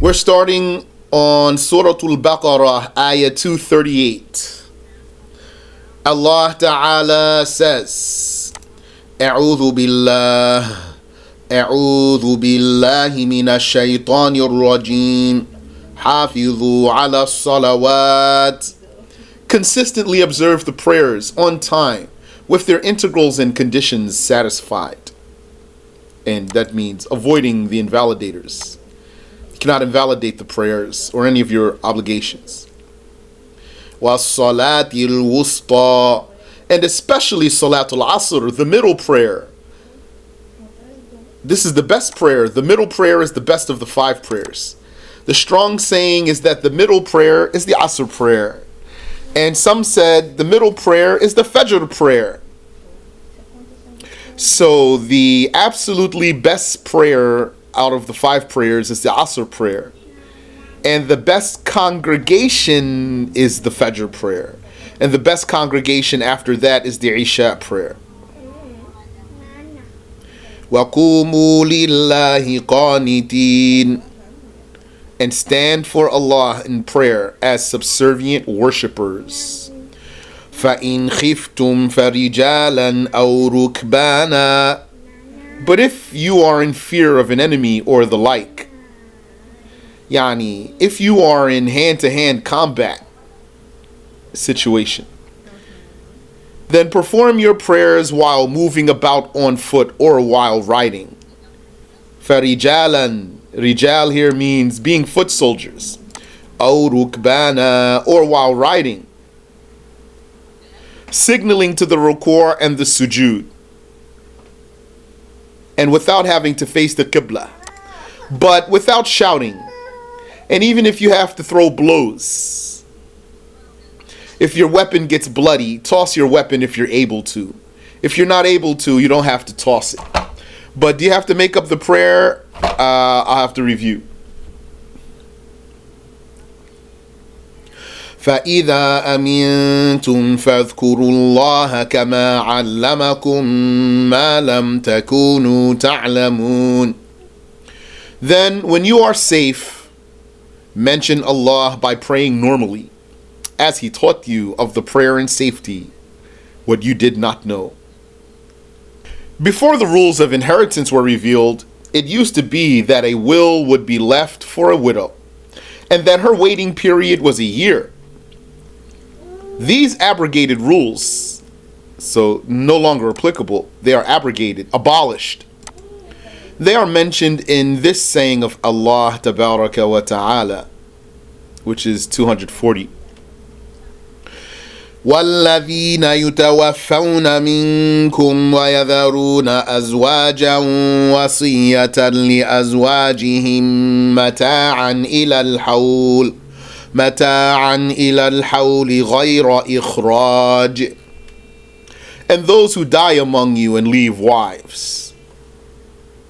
We're starting on Surat Al-Baqarah, ayah 238. Allah Ta'ala says, أعوذ بالله من الشيطان الرجيم حافظوا على الصلوات. Consistently observe the prayers on time with their integrals and conditions satisfied. And that means avoiding the invalidators. You cannot invalidate the prayers or any of your obligations. وَالصَّلَاةِ الْوُسْطَى, and especially Salatul Asr, the middle prayer. This is the best prayer. The middle prayer is the best of the 5 prayers. The strong saying is that the middle prayer is the Asr prayer. And some said the middle prayer is the Fajr prayer. So the absolutely best prayer out of the 5 prayers is the Asr prayer. And the best congregation is the Fajr prayer. And the best congregation after that is the Isha prayer. وَقُومُوا لِلَّهِ قَانِتِينَ, and stand for Allah in prayer as subservient worshippers. فَإِنْ خِفْتُمْ فَرِجَالًا أَوْ رُكْبَانًا, but if you are in fear of an enemy or the like, yani, if you are in hand-to-hand combat situation, then perform your prayers while moving about on foot or while riding. فَرِجَالًا, Rijal here means being foot soldiers. أَوْ رُكْبَانًا, or while riding. Signaling to the ruku' and the sujood, and without having to face the qibla, but without shouting. And even if you have to throw blows, if your weapon gets bloody, toss your weapon if you're able to. If you're not able to, you don't have to toss it. But do you have to make up the prayer? I'll have to review. فَإِذَا أَمِنْتُمْ فَاذْكُرُوا اللَّهَ كَمَا عَلَّمَكُمْ مَا لَمْ تَكُونُوا تَعْلَمُونَ. Then, when you are safe, mention Allah by praying normally, as He taught you of the prayer in safety, what you did not know. Before the rules of inheritance were revealed, it used to be that a will would be left for a widow, and that her waiting period was a year. These abrogated rules, so no longer applicable, they are abrogated, abolished. They are mentioned in this saying of Allah Tabaraka wa Ta'ala, which is 240. وَالَّذِينَ يُتَوَفَّوْنَ مِنكُمْ وَيَذَرُونَ أَزْوَاجًا وَصِيَّةً لِأَزْوَاجِهِمْ مَتَاعًا إِلَى الْحَوْلِ غَيْرَ إِخْرَاجٍ. And those who die among you and leave wives,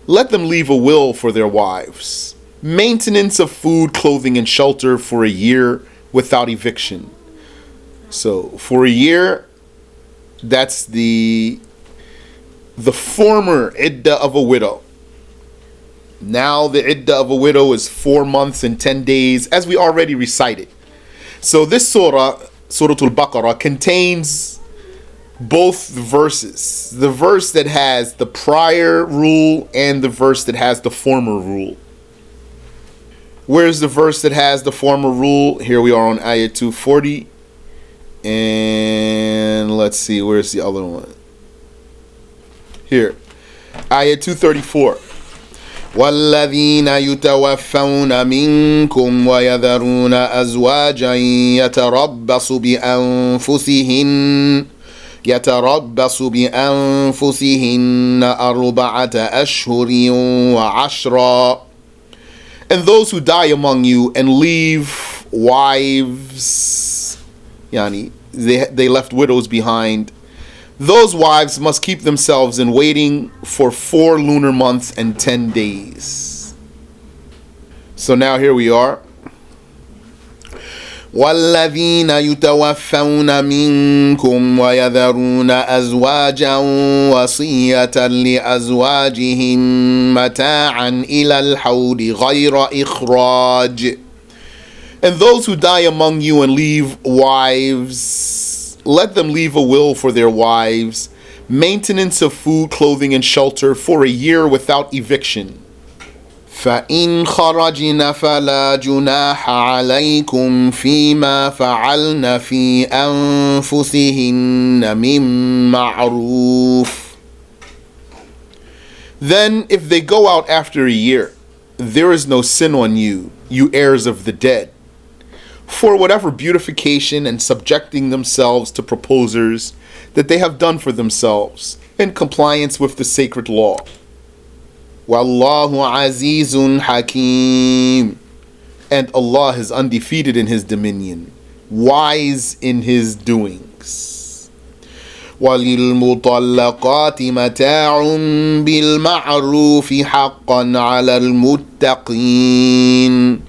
let them leave a will for their wives, maintenance of food, clothing, and shelter for a year without eviction. So for a year, that's the former iddah of a widow. Now the iddah of a widow is 4 months and 10 days, as we already recited. So this surah, Surah Al-Baqarah, contains both verses. The verse that has the prior rule and the verse that has the former rule. Where's the verse that has the former rule? Here we are on ayah 240. And let's see, where's the other one? Here, ayah 234. وَالَّذِينَ يُتَوَفَّوْنَ مِنكُمْ وَيَذَرُونَ أَزْوَاجًا يَتَرَبَّصُ بِأَنفُسِهِنَّ أَرْبَعَةَ أَشْهُرٍ وَعَشْرًا. And those who die among you and leave wives, yani, they left widows behind, those wives must keep themselves in waiting for 4 lunar months and 10 days. So now here we are. والذين يتوفون منكم ويذرون أزواجا وصية لأزواجهم متاعا إلى الحول غير إخراج. And those who die among you and leave wives, let them leave a will for their wives, maintenance of food, clothing, and shelter for a year without eviction. فَإِنْ خَرَجْنَ فَلَا جُنَاحَ عَلَيْكُمْ فِيمَا فَعَلْنَ فِي أَنفُسِهِنَّ مِن مَّعْرُوفٍ. Then if they go out after a year, there is no sin on you, you heirs of the dead, for whatever beautification and subjecting themselves to proposers that they have done for themselves in compliance with the sacred law. Wallahu azizun hakim. And Allah is undefeated in His dominion, wise in His doings. وَلِلْمُطَلَّقَاتِ مَتَاعٌ بِالْمَعْرُوفِ حَقًّا عَلَى الْمُتَّقِينَ.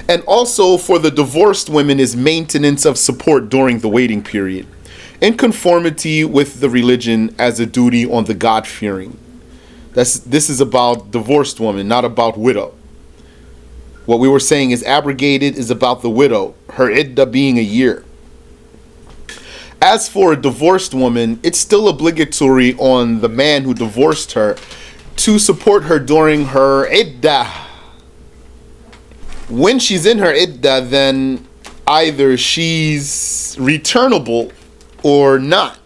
And also for the divorced women is maintenance of support during the waiting period, in conformity with the religion as a duty on the God-fearing. This is about divorced woman, not about widow. What we were saying is abrogated is about the widow, her iddah being a year. As for a divorced woman, it's still obligatory on the man who divorced her to support her during her iddah. When she's in her iddah, then either she's returnable or not.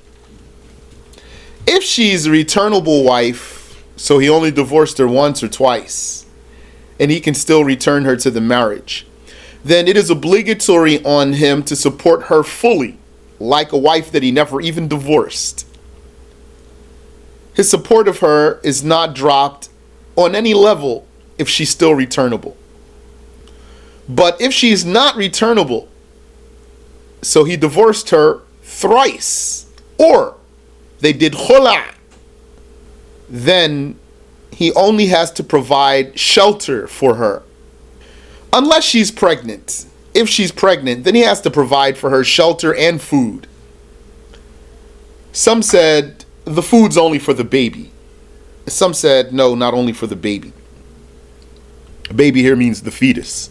If she's a returnable wife, so he only divorced her once or twice, and he can still return her to the marriage, then it is obligatory on him to support her fully, like a wife that he never even divorced. His support of her is not dropped on any level if she's still returnable. But if she's not returnable, so he divorced her thrice, or they did khula', then he only has to provide shelter for her. Unless she's pregnant. If she's pregnant, then he has to provide for her shelter and food. Some said the food's only for the baby. Some said no, not only for the baby. Baby here means the fetus,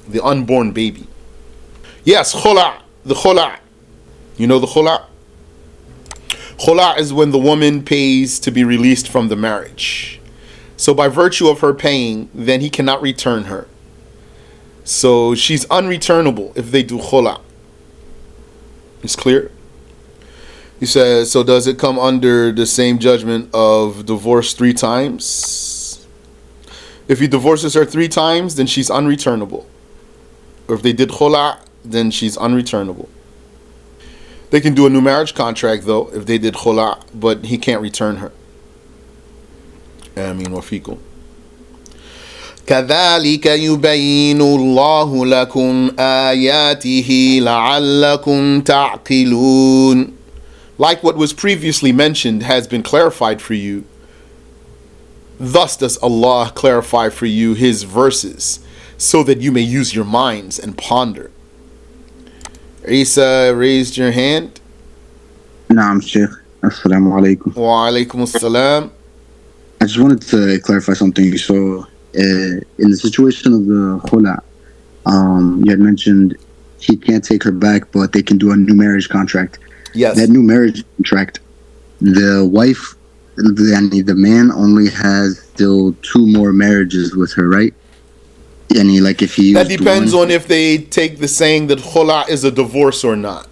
the unborn baby. Yes, khula', the khula'. You know the khula'? Khula' is when the woman pays to be released from the marriage. So by virtue of her paying, then he cannot return her. So she's unreturnable if they do khula'. It's clear? He says, so does it come under the same judgment of divorce 3 times? If he divorces her 3 times, then she's unreturnable. Or if they did khula', then she's unreturnable. They can do a new marriage contract though if they did khula', but he can't return her. Ameen wa fikum. كَذَلِكَ يُبَيِّنُ اللَّهُ لَكُمْ آيَاتِهِ لَعَلَّكُمْ تَعْقِلُونَ. Like what was previously mentioned has been clarified for you, thus does Allah clarify for you His verses, so that you may use your minds and ponder. Isa raised your hand. Naam, Sheikh. Assalamu alaikum. Wa alaikum assalam. I just wanted to clarify something. So, in the situation of the khula', you had mentioned he can't take her back, but they can do a new marriage contract. Yes. That new marriage contract, the wife, the man only has still 2 more marriages with her, right? Like if he that depends on if they take the saying that khula' is a divorce or not.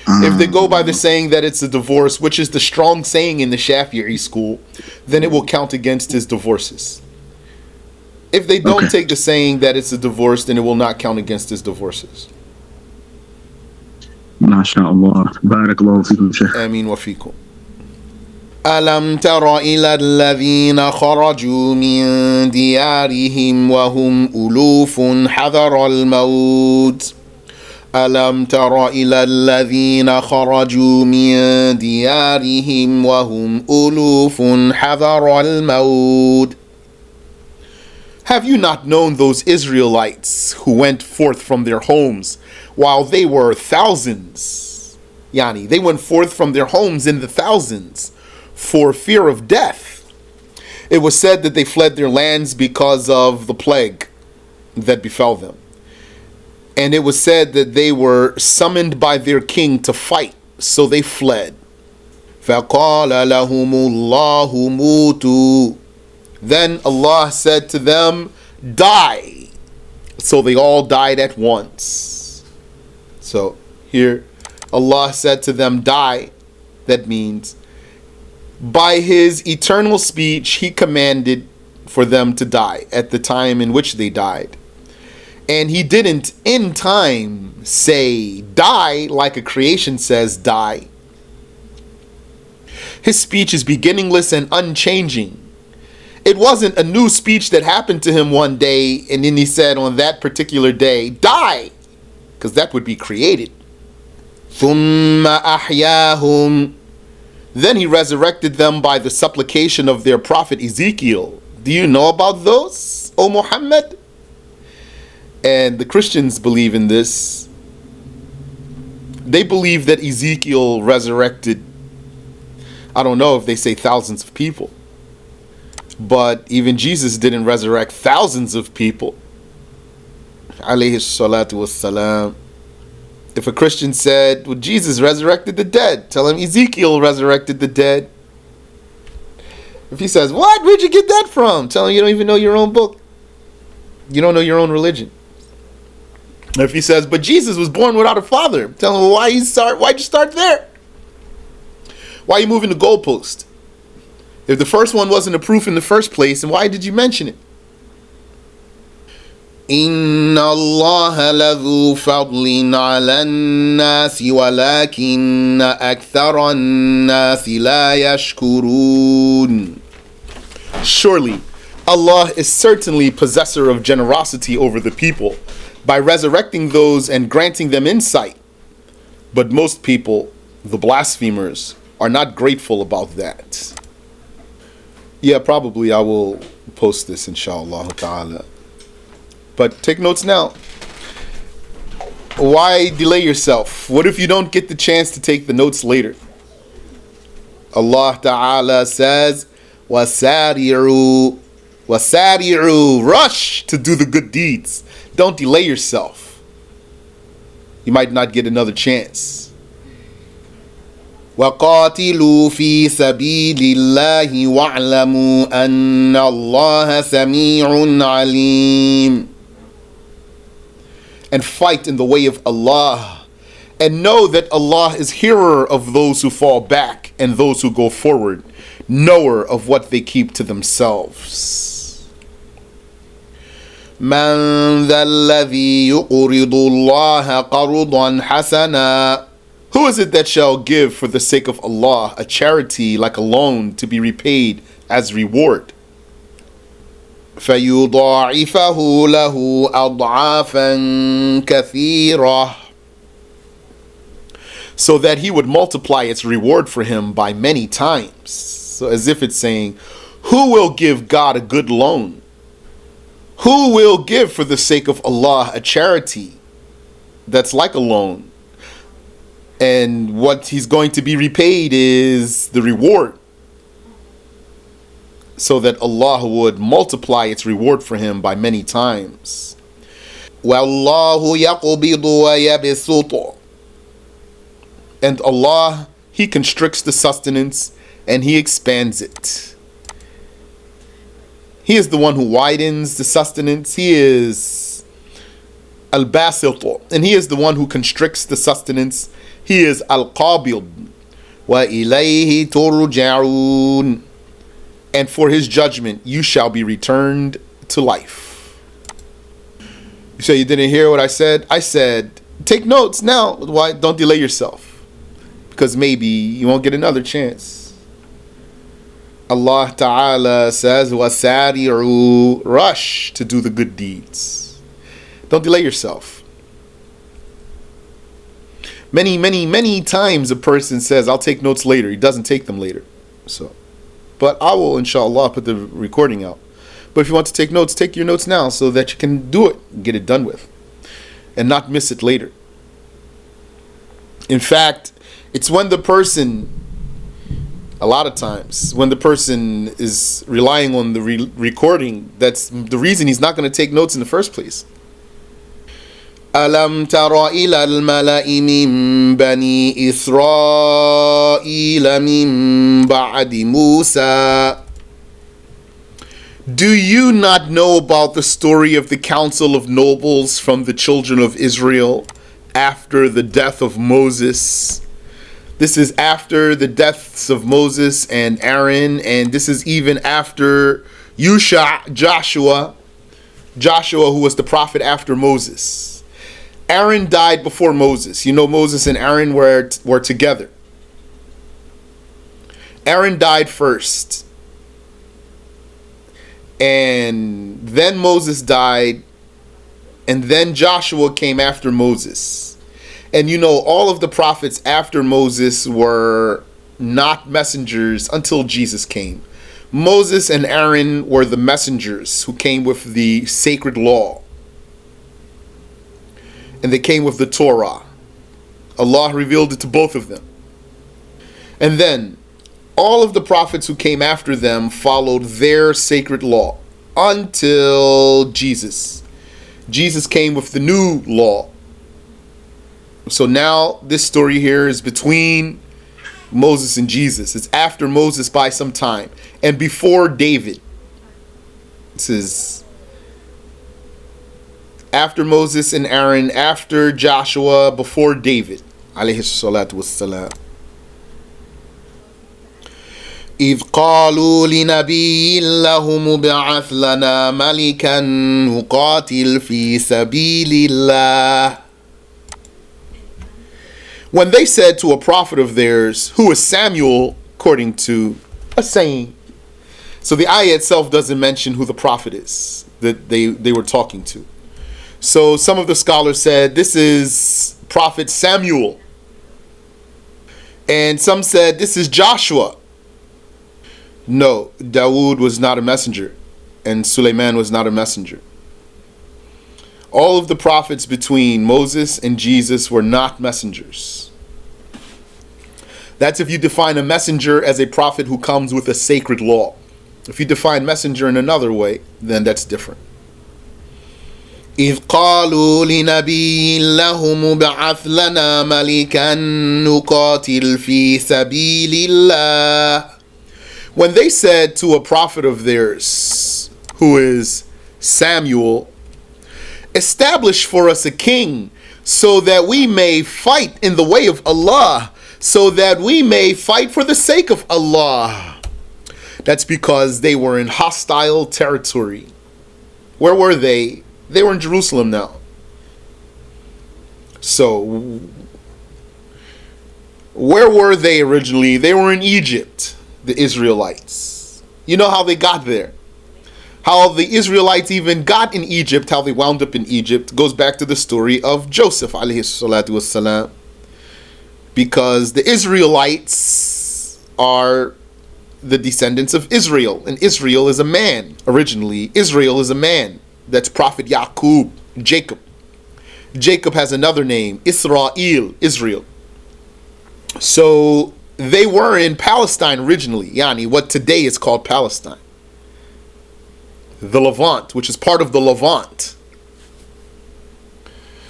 If they go by the saying that it's a divorce, which is the strong saying in the Shafi'i school, then it will count against his divorces. If they don't take the saying that it's a divorce, then it will not count against his divorces. MashaAllah. Barakallahu feekum, Shaykh. Ameen wa fikum. ألم تر إلى الذين خرجوا من ديارهم وهم ألوف حذر الموت ألم تر إلى الذين خرجوا من ديارهم وهم ألوف حذر الموت. Have you not known those Israelites who went forth from their homes while they were thousands? Yani, they went forth from their homes in the thousands for fear of death. It was said that they fled their lands because of the plague that befell them. And it was said that they were summoned by their king to fight, so they fled. فَقَالَ لَهُمُ اللَّهُ مُوتُوا. Then Allah said to them, die. So they all died at once. So here Allah said to them, die. That means by His eternal speech He commanded for them to die at the time in which they died. And He didn't in time say die like a creation says die. His speech is beginningless and unchanging. It wasn't a new speech that happened to Him one day and then He said on that particular day, die, because that would be created. ثُمَّ أَحْيَاهُمْ. Then He resurrected them by the supplication of their prophet Ezekiel. Do you know about those, O Muhammad? And the Christians believe in this. They believe that Ezekiel resurrected, I don't know if they say thousands of people, but even Jesus didn't resurrect thousands of people. Alayhi salatu wassalam. If a Christian said, well, Jesus resurrected the dead, tell him Ezekiel resurrected the dead. If he says, what? Where'd you get that from? Tell him you don't even know your own book. You don't know your own religion. If he says, but Jesus was born without a father, tell him, well, why'd you start there? Why are you moving the goalpost? If the first one wasn't a proof in the first place, then why did you mention it? إِنَّ اللَّهَ لَذُو فَضْلٍ عَلَى النَّاسِ وَلَكِنَّ أَكْثَرَ النَّاسِ لَا يَشْكُرُونَ. Surely, Allah is certainly possessor of generosity over the people by resurrecting those and granting them insight. But most people, the blasphemers, are not grateful about that. Yeah, probably I will post this, inshallah ta'ala. But take notes now. Why delay yourself? What if you don't get the chance to take the notes later? Allah ta'ala says, وَسَارِعُوا وَسَارِعُوا. Rush to do the good deeds. Don't delay yourself. You might not get another chance. وَقَاتِلُوا فِي سَبِيلِ اللَّهِ وَاعْلَمُوا أَنَّ اللَّهَ سَمِيعٌ عَلِيمٌ. And fight in the way of Allah, and know that Allah is hearer of those who fall back and those who go forward, knower of what they keep to themselves. مَنْ ذَا الَّذِي يُقْرِضُ اللَّهَ قَرْضًا حَسَنًا. Who is it that shall give for the sake of Allah a charity like a loan to be repaid as reward? فَيُضَاعِفَهُ لَهُ أَضْعَافًا كَثِيرًا. So that He would multiply its reward for him by many times. So as if it's saying, who will give God a good loan? Who will give for the sake of Allah a charity that's like a loan? And what he's going to be repaid is the reward, so that Allah would multiply its reward for him by many times. وَاللَّهُ يَقْبِضُ وَيَبْسُطُ. And Allah, He constricts the sustenance and He expands it. He is the one who widens the sustenance. He is Al-Baqarah, and He is the one who constricts the sustenance. He is Al-Qabid. وَإِلَيْهِ تُرْجَعُونَ. And for His judgment you shall be returned to life. You say you didn't hear what I said? I said, take notes now. Why? Don't delay yourself, because maybe you won't get another chance. Allah Ta'ala says, وَسَارِعُوا. Rush to do the good deeds. Don't delay yourself. Many times a person says, I'll take notes later. He doesn't take them later. But I will, inshallah, put the recording out. But if you want to take notes, take your notes now so that you can do it, get it done with, and not miss it later. In fact, it's when the person, a lot of times, when the person is relying on the recording, that's the reason he's not going to take notes in the first place. أَلَمْ تَرَ إِلَى الْمَلَإِ مِنْ بَنِي إِسْرَائِيلَ مِنْ بَعْدِ مُوسَى. Do you not know about the story of the council of nobles from the children of Israel after the death of Moses? This is after the deaths of Moses and Aaron, and this is even after Joshua, who was the prophet after Moses. Aaron died before Moses. You know, Moses and Aaron were together. Aaron died first. And then Moses died. And then Joshua came after Moses. And you know, all of the prophets after Moses were not messengers until Jesus came. Moses and Aaron were the messengers who came with the sacred law. And they came with the Torah. Allah revealed it to both of them. And then all of the prophets who came after them followed their sacred law until Jesus. Jesus came with the new law. So now this story here is between Moses and Jesus. It's after Moses by some time and before David. This is after Moses and Aaron, after Joshua, before David, alayhi salatu wassalam. إذ قالوا لنبي له ابعث لنا ملكا نقاتل في سبيل الله. When they said to a prophet of theirs, who is Samuel, according to a saying. So the ayah itself doesn't mention who the prophet is that they were talking to. So some of the scholars said this is Prophet Samuel. And some said this is Joshua. No, Dawood was not a messenger. And Sulaiman was not a messenger. All of the prophets between Moses and Jesus were not messengers. That's if you define a messenger as a prophet who comes with a sacred law. If you define messenger in another way, then that's different. إذ قالوا لنبي لهم ابعث لنا ملكا نقاتل في سبيل الله. When they said to a prophet of theirs, who is Samuel, establish for us a king so that we may fight in the way of Allah, so that we may fight for the sake of Allah. That's because they were in hostile territory. Where were they? They were in Jerusalem now. So, where were they originally? They were in Egypt, the Israelites. You know how they got there. How the Israelites even got in Egypt, how they wound up in Egypt, goes back to the story of Joseph, alayhi salatu wassalam. Because the Israelites are the descendants of Israel. And Israel is a man. Originally, Israel is a man. That's Prophet Yaqub, Jacob. Jacob has another name, Israel, Israel. So they were in Palestine originally, yani what today is called Palestine. The Levant, which is part of the Levant.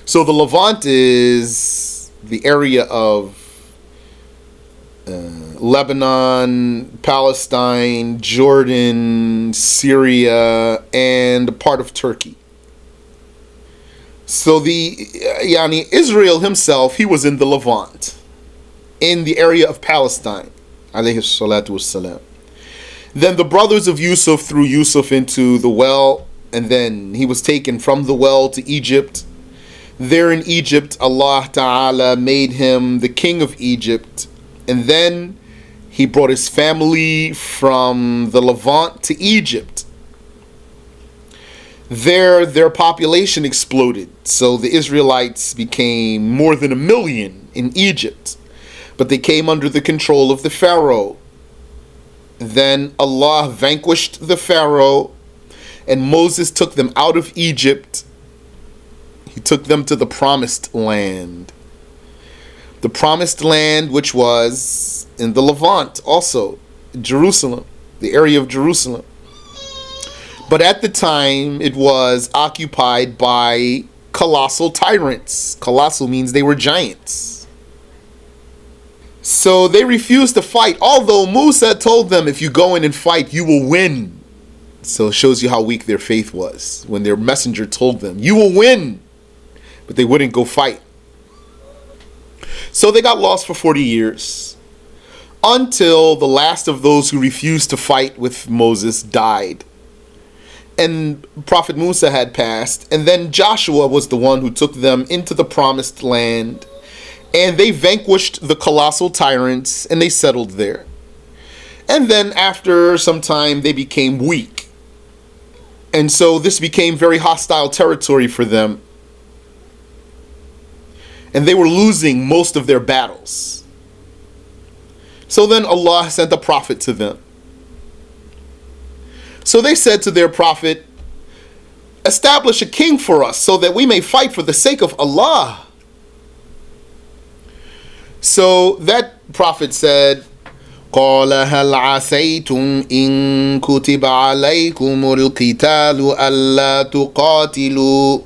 So the Levant is the area of Lebanon, Palestine, Jordan, Syria, and part of Turkey. So Israel himself, he was in the Levant, in the area of Palestine, alayhi salatu wassalam. Then the brothers of Yusuf threw Yusuf into the well, and then he was taken from the well to Egypt. There in Egypt, Allah Ta'ala made him the king of Egypt. And then he brought his family from the Levant to Egypt. There, their population exploded. So the Israelites became more than 1 million in Egypt. But they came under the control of the Pharaoh. Then Allah vanquished the Pharaoh. And Moses took them out of Egypt. He took them to the promised land. The promised land, which was in the Levant, also Jerusalem, the area of Jerusalem. But at the time, it was occupied by colossal tyrants. Colossal means they were giants. So they refused to fight, although Musa told them, if you go in and fight, you will win. So it shows you how weak their faith was when their messenger told them, you will win. But they wouldn't go fight. So they got lost for 40 years until the last of those who refused to fight with Moses died. And Prophet Musa had passed, and then Joshua was the one who took them into the promised land, and they vanquished the colossal tyrants and they settled there. And then after some time they became weak, and so this became very hostile territory for them, and they were losing most of their battles. So then Allah sent a prophet to them. So they said to their prophet, establish a king for us so that we may fight for the sake of Allah. So that prophet said, قال هل عسيتم إن كتب عليكم القتال ألا تقاتلوا.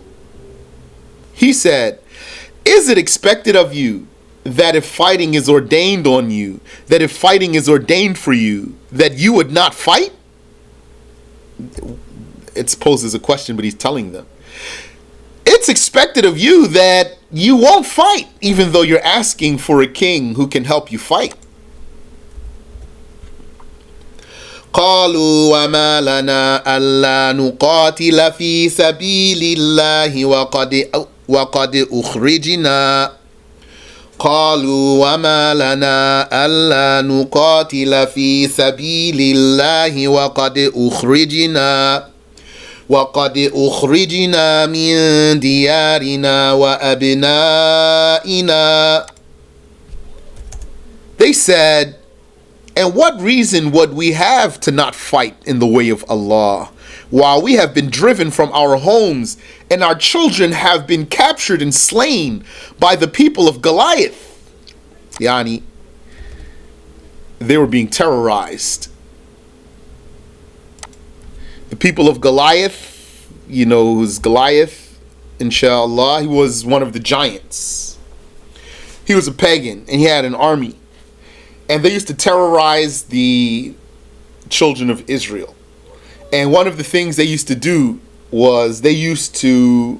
He said, is it expected of you that if fighting is ordained on you, that if fighting is ordained for you, that you would not fight? It poses a question, but he's telling them. It's expected of you that you won't fight, even though you're asking for a king who can help you fight. قالوا وما لنا ألا نقاتل في سبيل الله وقد أخرجنا قالوا وما لنا ألا نقاتل في سبيل الله وقد أخرجنا من ديارنا وأبنائنا. They said, and what reason would we have to not fight in the way of Allah, while we have been driven from our homes and our children have been captured and slain by the people of Goliath? Yani, they were being terrorized. The people of Goliath, you know who's Goliath, inshallah, he was one of the giants. He was a pagan and he had an army. And they used to terrorize the children of Israel. And one of the things they used to do was they used to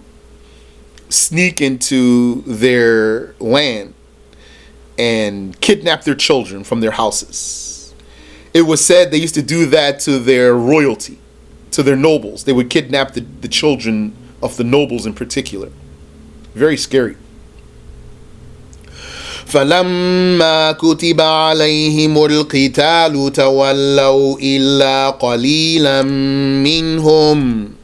sneak into their land and kidnap their children from their houses. It was said they used to do that to their royalty, to their nobles. They would kidnap the children of the nobles in particular. Very scary. فَلَمَّا كُتِبَ عَلَيْهِمُ الْقِتَالُ تَوَلَّوْا إِلَّا قَلِيلًا مِّنْهُمْ.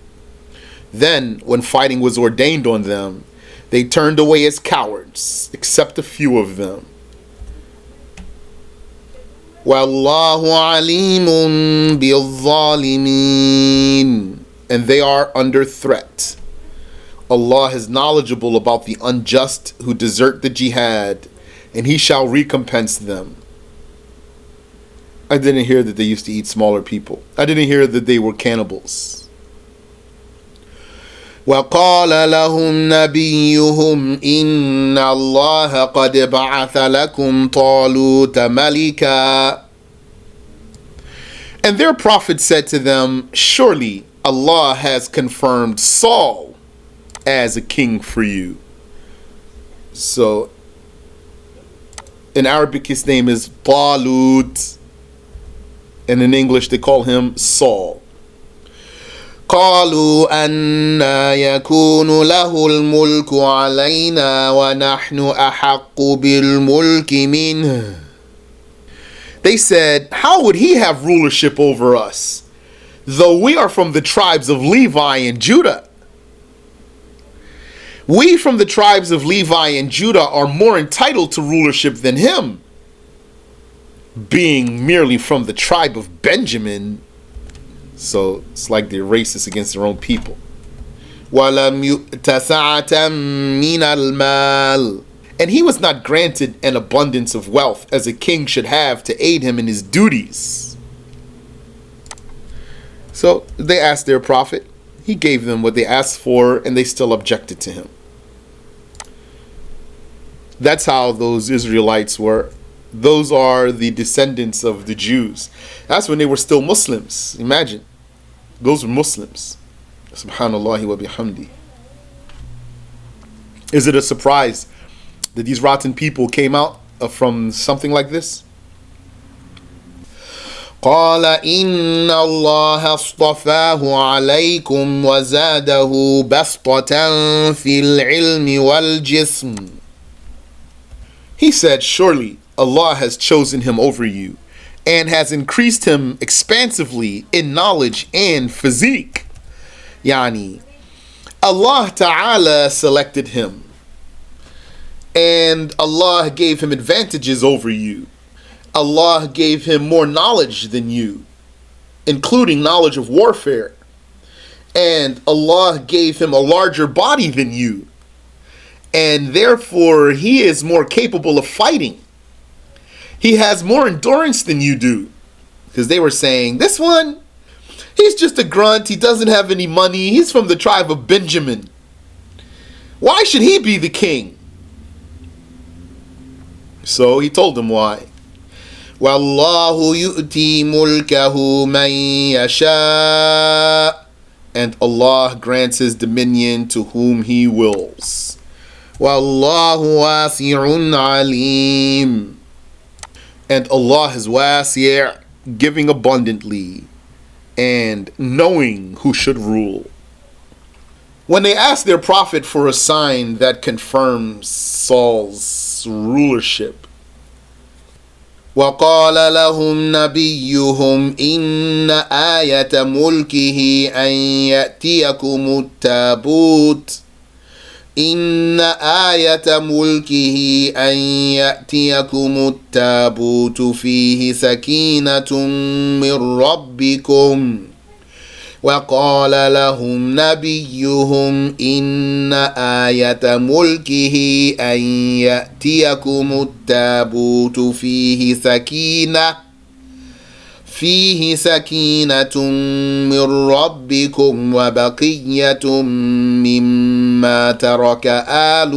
Then, when fighting was ordained on them, they turned away as cowards, except a few of them. وَاللَّهُ عَلِيمٌ بِالظَّالِمِينَ. And they are under threat. Allah is knowledgeable about the unjust who desert the jihad, and He shall recompense them. I didn't hear that they used to eat smaller people. I didn't hear that they were cannibals. وَقَالَ لَهُمْ نَبِيُّهُمْ إِنَّ اللَّهَ قَدْ بَعَثَ لَكُمْ طَالُوتَ مَلِكًا. And their prophet said to them, surely Allah has confirmed Saul as a king for you. So in Arabic his name is Talut, and in English they call him Saul. قالوا أَنَّا يَكُونُ لَهُ الْمُلْكُ عَلَيْنَا وَنَحْنُ أَحَقُّ بِالْمُلْكِ مِنْهُ. They said, how would he have rulership over us, though we are from the tribes of Levi and Judah? We from the tribes of Levi and Judah are more entitled to rulership than him, being merely from the tribe of Benjamin. So it's like they're racist against their own people. وَلَمْ يُؤْتَ سَعَةً مِّنَ الْمَالِ. And he was not granted an abundance of wealth as a king should have to aid him in his duties. So they asked their prophet. He gave them what they asked for, and they still objected to him. That's how those Israelites were. Those are the descendants of the Jews. That's when they were still Muslims. Imagine. Those were Muslims. Subhanallah wa bihamdi. Is it a surprise that these rotten people came out from something like this? قال إن الله اصطفاه عليكم وزاده بسطة في العلم والجسم. He said, surely Allah has chosen him over you and has increased him expansively in knowledge and physique. Yani, Allah Ta'ala selected him and Allah gave him advantages over you. Allah gave him more knowledge than you, including knowledge of warfare. And Allah gave him a larger body than you. And therefore, he is more capable of fighting. He has more endurance than you do. Because they were saying, this one, he's just a grunt. He doesn't have any money. He's from the tribe of Benjamin. Why should he be the king? So he told them why. وَاللَّهُ يُؤْتِي مُلْكَهُ مَن يَشَاءُ. And Allah grants his dominion to whom he wills. وَاللَّهُ وَاسِعٌ عَلِيمٌ. And Allah is wasi', giving abundantly, and knowing who should rule. When they asked their prophet for a sign that confirms Saul's rulership, وَقَالَ لَهُمْ نَبِيُّهُمْ إِنَّ آيَةَ مُلْكِهِ أَنْ يَأْتِيَكُمُ التَّابُوتُ إِنَّ آيَةَ مُلْكِهِ أَنْ يَأْتِيَكُمُ التَّابُوتُ فِيهِ سَكِينَةٌ مِّن رَبِّكُمْ وَقَالَ لَهُمْ نَبِيُّهُمْ إِنَّ آيَةَ مُلْكِهِ أَنْ يَأْتِيَكُمُ التَّابُوتُ فِيهِ سَكِينَةٌ مِّن رَبِّكُمْ وَبَقِيَّةٌ مِّمَّا تَرَكَ آلُ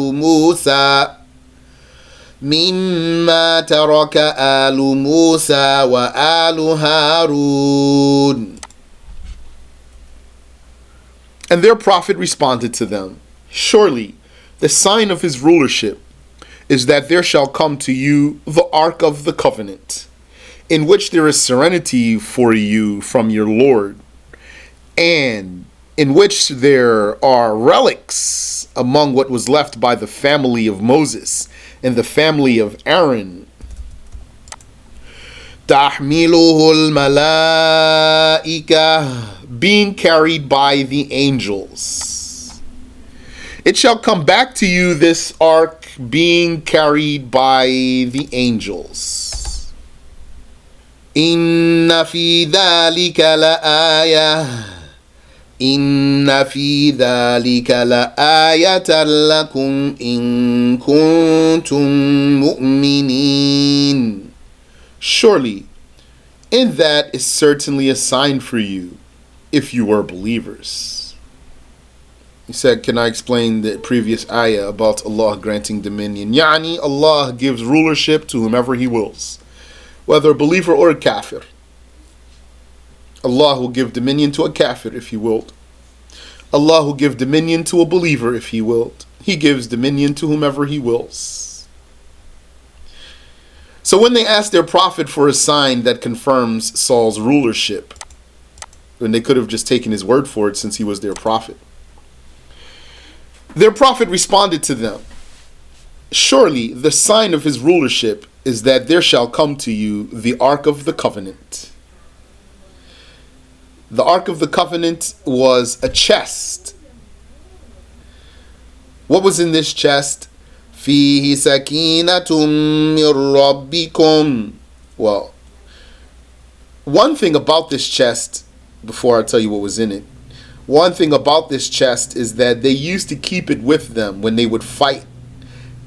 مُوسَى وَآلُ هَارُونَ. And their prophet responded to them, surely the sign of his rulership is that there shall come to you the Ark of the Covenant, in which there is serenity for you from your Lord, and in which there are relics among what was left by the family of Moses and the family of Aaron. تَحْمِلُهُ الْمَلَائِكَةُ, being carried by the angels. It shall come back to you, this ark, being carried by the angels. إِنَّ فِي ذَلِكَ لَآيَةً إِنَّ فِي ذَلِكَ لَآيَةً لَكُمْ إِن كُنتُم مُؤْمِنِينَ. Surely, in that is certainly a sign for you, if you were believers. He said, can I explain the previous ayah about Allah granting dominion? Yani, Allah gives rulership to whomever He wills, whether a believer or a kafir. Allah will give dominion to a kafir if He willed. Allah will give dominion to a believer if He willed. He gives dominion to whomever He wills. So when they asked their prophet for a sign that confirms Saul's rulership, when they could have just taken his word for it since he was their prophet, their prophet responded to them, surely the sign of his rulership is that there shall come to you the Ark of the Covenant. The Ark of the Covenant was a chest. What was in this chest? فِيهِ سَكِينَةٌ مِّن رَبِّكُمْ. Well, one thing about this chest before I tell you what was in it. One thing about this chest is that they used to keep it with them when they would fight,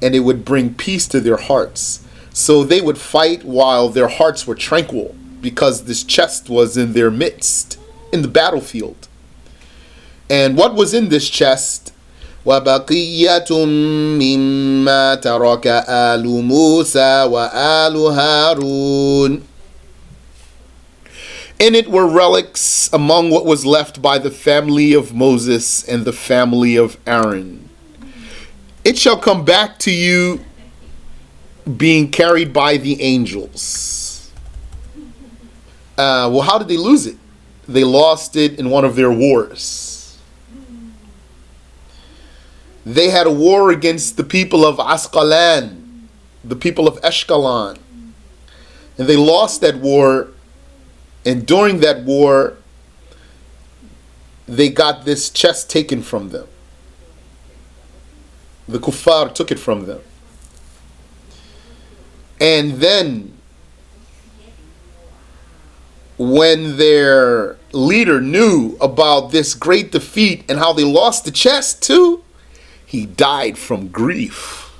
and it would bring peace to their hearts. So they would fight while their hearts were tranquil, because this chest was in their midst, in the battlefield. And what was in this chest? وَبَقِيَّةٌ مِّمَّا تَرَكَ آلُ مُوسَى وَآلُ هَارُونَ. In it were relics among what was left by the family of Moses and the family of Aaron. It shall come back to you being carried by the angels. Well, how did they lose it? They lost it in one of their wars. They had a war against the people of Asqalan, the people of Ashkelon. And they lost that war. And during that war, they got this chest taken from them. The kuffar took it from them. And then, when their leader knew about this great defeat and how they lost the chest too, he died from grief.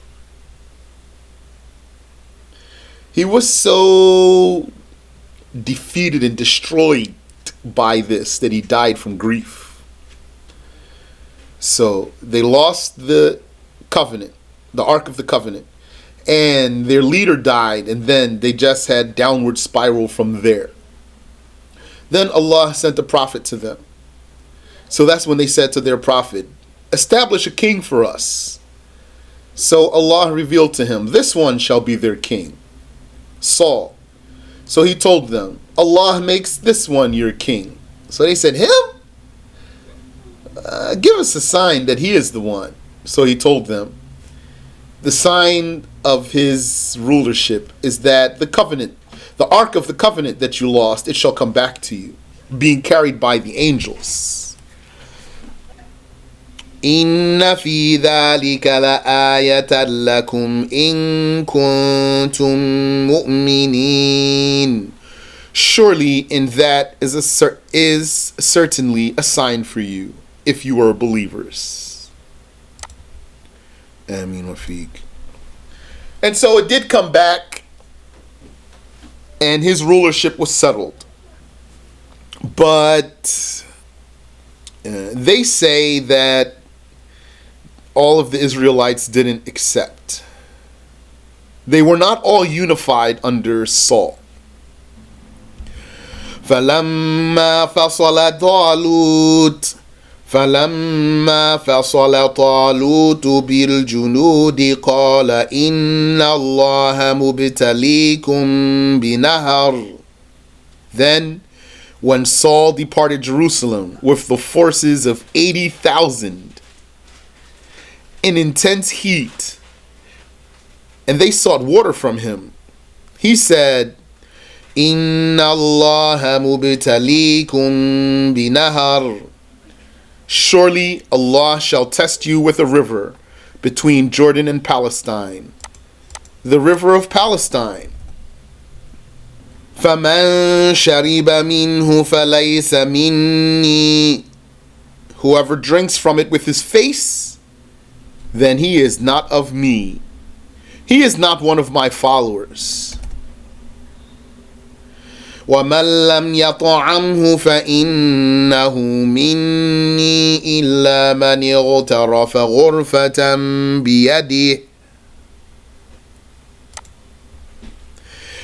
He was so defeated and destroyed by this that he died from grief. So they lost the covenant, the Ark of the Covenant, and their leader died, and then they just had downward spiral from there. Then Allah sent a prophet to them. So that's when they said to their prophet, establish a king for us. So Allah revealed to him, this one shall be their king, Saul. So he told them, Allah makes this one your king. So they said, him? Give us a sign that he is the one. So he told them, the sign of his rulership is that the covenant, the Ark of the Covenant that you lost, it shall come back to you, being carried by the angels. Inna fi dhalika la ayatan lakum in kuntum mu'minin. Surely in that is certainly a sign for you, if you are believers. Ameen wa feek. And so it did come back, and his rulership was settled. But they say that all of the Israelites didn't accept. They were not all unified under Saul. فَلَمَّا فَصَلَ طَالُوتُ بِالْجُنُودِ قَالَ إِنَّ اللَّهَ مُبْتَلِيكُمْ بِنَهَرٍ. Then, when Saul departed Jerusalem with the forces of 80,000 in intense heat, and they sought water from him, he said, Inna Allaha mubtalikum binahar. Surely Allah shall test you with a river between Jordan and Palestine, the river of Palestine. فَمَنْ شَرِبَ مِنْهُ فَلَيْسَ مِنِّي. Whoever drinks from it with his face, then he is not of me. He is not one of my followers. وَمَنْ لَمْ يَطْعَمْهُ فَإِنَّهُ مِنِّي إِلَّا مَنِ اغْتَرَفَ غُرْفَةً بِيَدِهِ.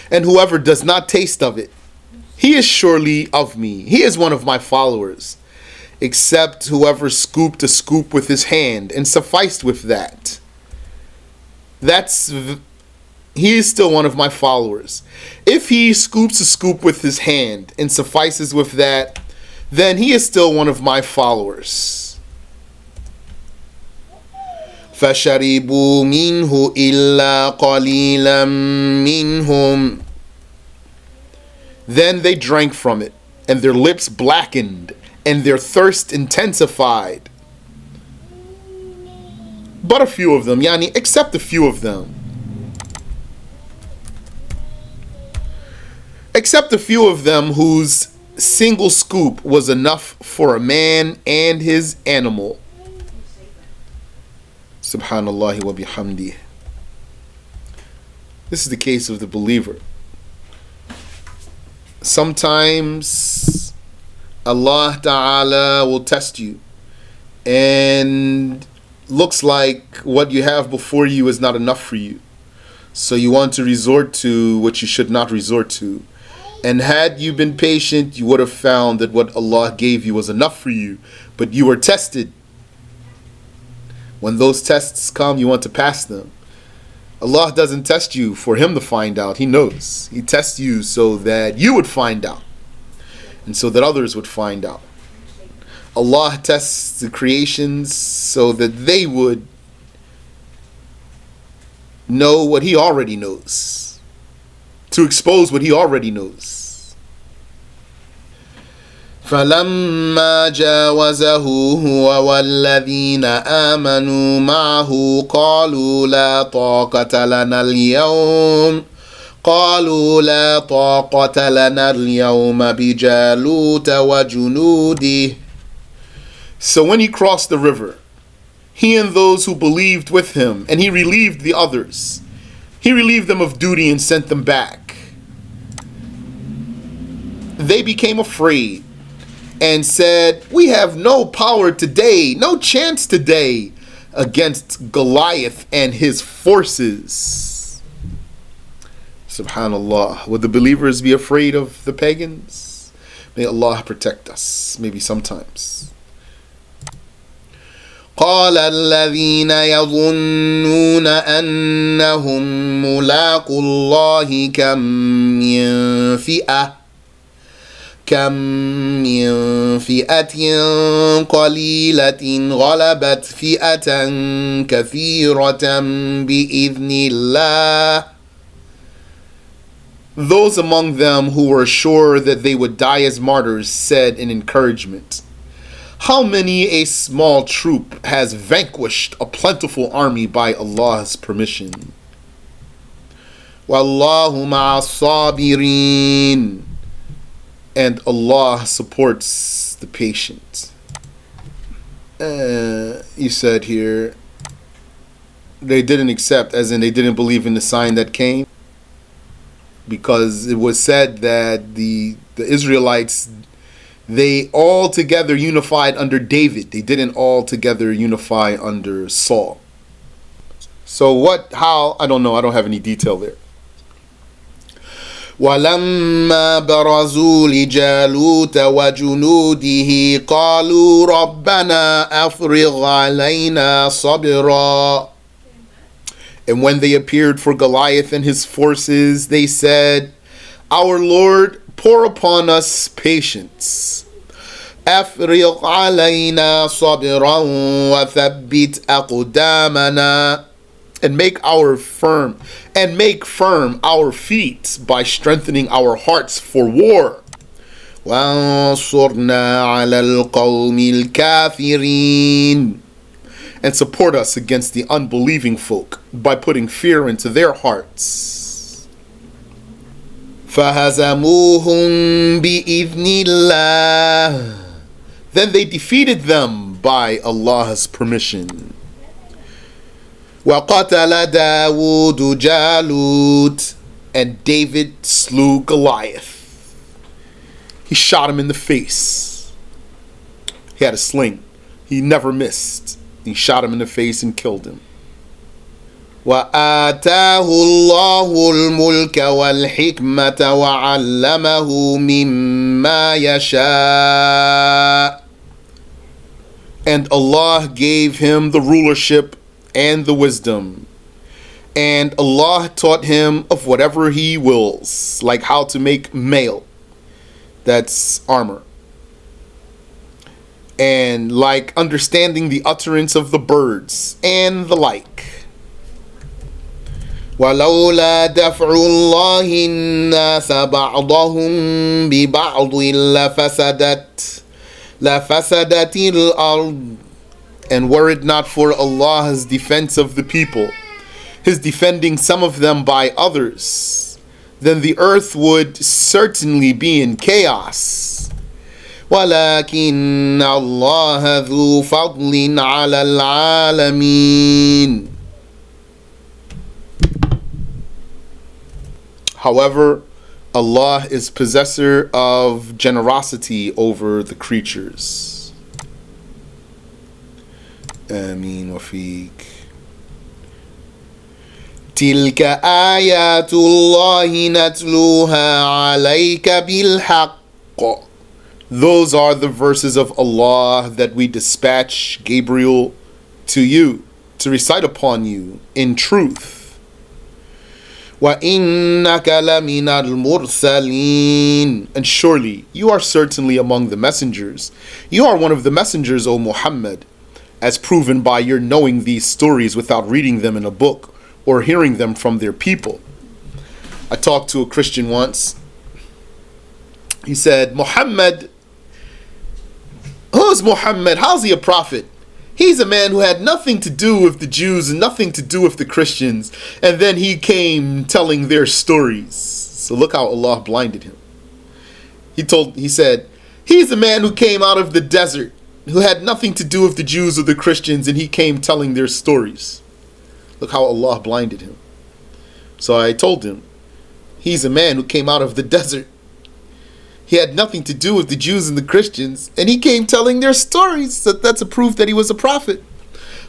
And whoever does not taste of it, he is surely of me. He is one of my followers, except whoever scooped a scoop with his hand and sufficed with that. He is still one of my followers. If he scoops a scoop with his hand and suffices with that, then he is still one of my followers. فَشَرِبُوا مِنْهُ إِلَّا قَلِيلًا مِنْهُمْ. Then they drank from it, and their lips blackened, and their thirst intensified. But a few of them, except a few of them. Except a few of them whose single scoop was enough for a man and his animal. Subhanallah wa bihamdi. This is the case of the believer. Sometimes Allah Ta'ala will test you, and looks like what you have before you is not enough for you. So you want to resort to what you should not resort to. And had you been patient, you would have found that what Allah gave you was enough for you. But you were tested. When those tests come, you want to pass them. Allah doesn't test you for Him to find out. He knows. He tests you so that you would find out, and so that others would find out. Allah tests the creations so that they would know what He already knows, to expose what He already knows. فَلَمَّا جَاوَزَهُ هُوَ وَالَّذِينَ آمَنُوا مَعَهُ قَالُوا لَا طَاقَةَ لَنَا الْيَوْمَ بِجَالُوتَ وَجُنُودِهِ. So when he crossed the river, he and those who believed with him, and he relieved the others. He relieved them of duty and sent them back. They became afraid and said, "We have no power today, no chance today against Goliath and his forces." Subhanallah. Would the believers be afraid of the pagans? May Allah protect us, maybe sometimes. قال الذين يظنون أنهم ملاقو الله كم من فئة قليلة غلبت فئة كثيرة بإذن الله. Those among them who were sure that they would die as martyrs said in encouragement, "How many a small troop has vanquished a plentiful army by Allah's permission." Wallahu ma'as sabirin. And Allah supports the patient. You said here, they didn't accept, as in they didn't believe in the sign that came, because it was said that the Israelites, they all together unified under David. They didn't all together unify under Saul. So how, I don't know. I don't have any detail there. وَلَمَّا بَرَزُوا لِجَالُوتَ وَجُنُودِهِ قَالُوا رَبَّنَا أَفْرِغْ عَلَيْنَا صَبْرًا. And when they appeared for Goliath and his forces, they said, "Our Lord, pour upon us patience." أَفْرِغْ عَلَيْنَا صَبْرًا وَثَبِّتْ أَقْدَامَنَا. And make firm our feet by strengthening our hearts for war. وَانصُرْنَا عَلَى الْقَوْمِ الْكَافِرِينَ. And support us against the unbelieving folk by putting fear into their hearts. فَهَزَمُوهُمْ بِإِذْنِ اللَّهِ. Then they defeated them by Allah's permission. وَقَتَلَ دَاوُودُ جَالُوتَ. And David slew Goliath. He shot him in the face. He had a sling. He never missed. He shot him in the face and killed him. وَآتَاهُ اللَّهُ الْمُلْكَ وَالْحِكْمَةَ وَعَلَّمَهُ مِمَّا يَشَاءُ. And Allah gave him the rulership and the wisdom. And Allah taught him of whatever He wills, like how to make mail, that's armor, and like understanding the utterance of the birds and the like. وَلَوْلَا دَفْعُ اللَّهِ النَّاسَ بَعْضَهُمْ بِبَعْضٍ لَفَسَدَتِ الْأَرْضُ. And were it not for Allah's defense of the people, His defending some of them by others, then the earth would certainly be in chaos. وَلَكِنَّ اللَّهَ ذُو فَضْلٍ عَلَى الْعَالَمِينَ. However, Allah is possessor of generosity over the creatures. Ameen wa feek. تلك آيات الله نتلوها عليك بالحق. Those are the verses of Allah that we dispatch Gabriel to you, to recite upon you in truth. وَإِنَّكَ لَمِنَ الْمُرْسَلِينَ. And surely you are certainly among the messengers. You are one of the messengers, O Muhammad, as proven by your knowing these stories without reading them in a book or hearing them from their people. I talked to a Christian once. He said, Muhammad, who's Muhammad? How's he a prophet? He's a man who had nothing to do with the Jews and nothing to do with the Christians. And then he came telling their stories. So look how Allah blinded him. He said, he's a man who came out of the desert, who had nothing to do with the Jews or the Christians, and he came telling their stories. Look how Allah blinded him. So I told him, he's a man who came out of the desert. He had nothing to do with the Jews and the Christians, and he came telling their stories. So that's a proof that he was a prophet,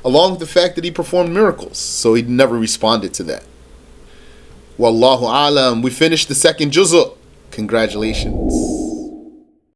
along with the fact that he performed miracles. So he never responded to that. Wallahu alam. We finished the second juz'ah. Congratulations.